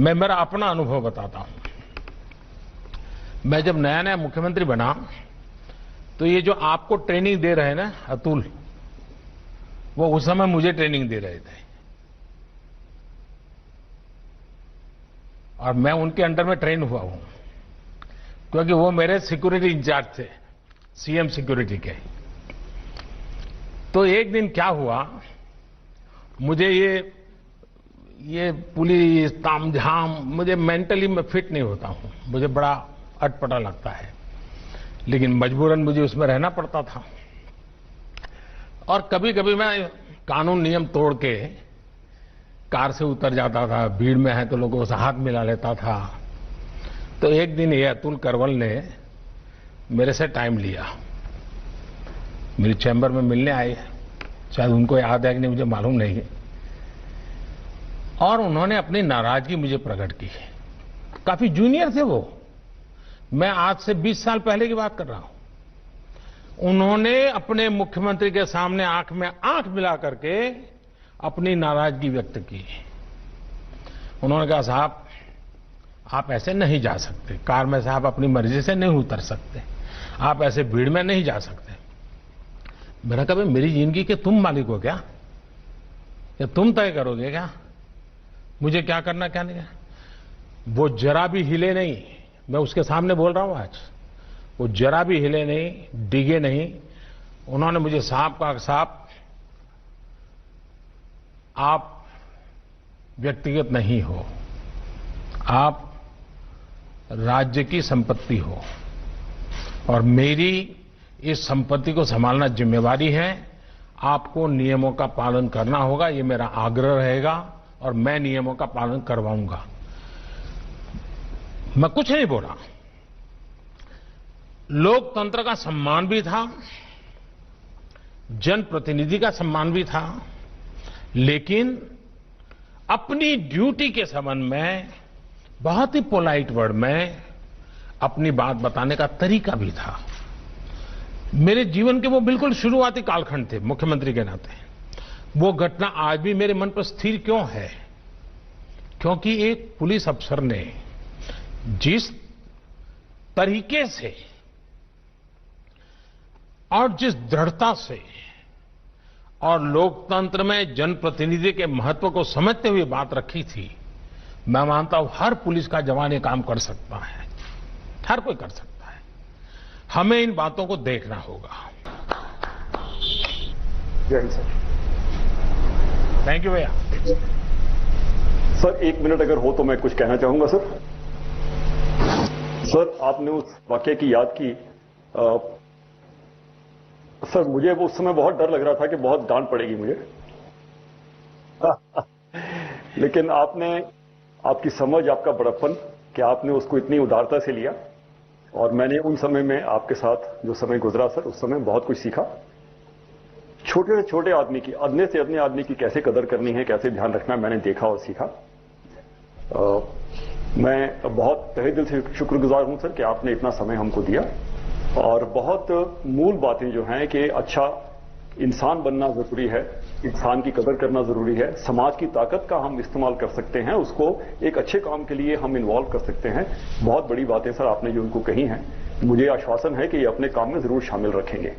मैं मेरा अपना अनुभव बताता हूं। मैं जब नया नया मुख्यमंत्री बना तो ये जो आपको ट्रेनिंग दे रहे हैं ना अतुल, वो उस समय मुझे ट्रेनिंग दे रहे थे और मैं उनके अंडर में ट्रेन हुआ हूं, क्योंकि वो मेरे सिक्योरिटी इंचार्ज थे, सीएम सिक्योरिटी के। तो एक दिन क्या हुआ, मुझे ये पुलिस तामझाम, मुझे मेंटली मैं फिट नहीं होता हूं, मुझे बड़ा अटपटा लगता है, लेकिन मजबूरन मुझे उसमें रहना पड़ता था। और कभी कभी मैं कानून नियम तोड़ के कार से उतर जाता था, भीड़ में है तो लोगों से हाथ मिला लेता था। तो एक दिन ये अतुल करवल ने मेरे से टाइम लिया, मेरे चैम्बर में मिलने आए, शायद उनको याद है कि नहीं मुझे मालूम नहीं है, और उन्होंने अपनी नाराजगी मुझे प्रकट की। काफी जूनियर थे वो, मैं आज से 20 साल पहले की बात कर रहा हूं। उन्होंने अपने मुख्यमंत्री के सामने आंख में आंख मिला करके अपनी नाराजगी व्यक्त की। उन्होंने कहा, साहब आप ऐसे नहीं जा सकते, कार में से आप अपनी मर्जी से नहीं उतर सकते, आप ऐसे भीड़ में नहीं जा सकते। मैंने कहा, मेरी जिंदगी के तुम मालिक हो क्या, या तुम तय करोगे क्या मुझे क्या करना क्या नहीं? वो जरा भी हिले नहीं, मैं उसके सामने बोल रहा हूं आज, वो जरा भी हिले नहीं, डिगे नहीं। उन्होंने मुझे साहब कहा, साहब आप व्यक्तिगत नहीं हो, आप राज्य की संपत्ति हो और मेरी इस संपत्ति को संभालना जिम्मेवारी है। आपको नियमों का पालन करना होगा, ये मेरा आग्रह रहेगा और मैं नियमों का पालन करवाऊंगा। मैं कुछ नहीं बोला। लोकतंत्र का सम्मान भी था, जनप्रतिनिधि का सम्मान भी था, लेकिन अपनी ड्यूटी के संबंध में बहुत ही पोलाइट वर्ड में अपनी बात बताने का तरीका भी था। मेरे जीवन के वो बिल्कुल शुरुआती कालखंड थे मुख्यमंत्री के नाते। वो घटना आज भी मेरे मन पर स्थिर क्यों है? क्योंकि एक पुलिस अफसर ने जिस तरीके से और जिस दृढ़ता से और लोकतंत्र में जनप्रतिनिधि के महत्व को समझते हुए बात रखी थी, मैं मानता हूं हर पुलिस का जवान ये काम कर सकता है, हर कोई कर सकता है। हमें इन बातों को देखना होगा। जय हिंद सर। थैंक यू भैया। सर 1 मिनट अगर हो तो मैं कुछ कहना चाहूंगा सर। सर आपने उस वाकये की याद की, सर मुझे वो उस समय बहुत डर लग रहा था कि बहुत डांट पड़ेगी मुझे लेकिन आपने, आपकी समझ, आपका बड़प्पन कि आपने उसको इतनी उदारता से लिया, और मैंने उन समय में आपके साथ जो समय गुजरा सर, उस समय बहुत कुछ सीखा। छोटे से छोटे आदमी की, अदने से अदने आदमी की कैसे कदर करनी है, कैसे ध्यान रखना है, मैंने देखा और सीखा। मैं बहुत तहे दिल से शुक्रगुजार हूं सर कि आपने इतना समय हमको दिया, और बहुत मूल बातें जो हैं कि अच्छा इंसान बनना जरूरी है, इंसान की कदर करना जरूरी है, समाज की ताकत का हम इस्तेमाल कर सकते हैं, उसको एक अच्छे काम के लिए हम इन्वॉल्व कर सकते हैं। बहुत बड़ी बातें सर आपने जो उनको कही हैं, मुझे आश्वासन है कि ये अपने काम में जरूर शामिल रखेंगे।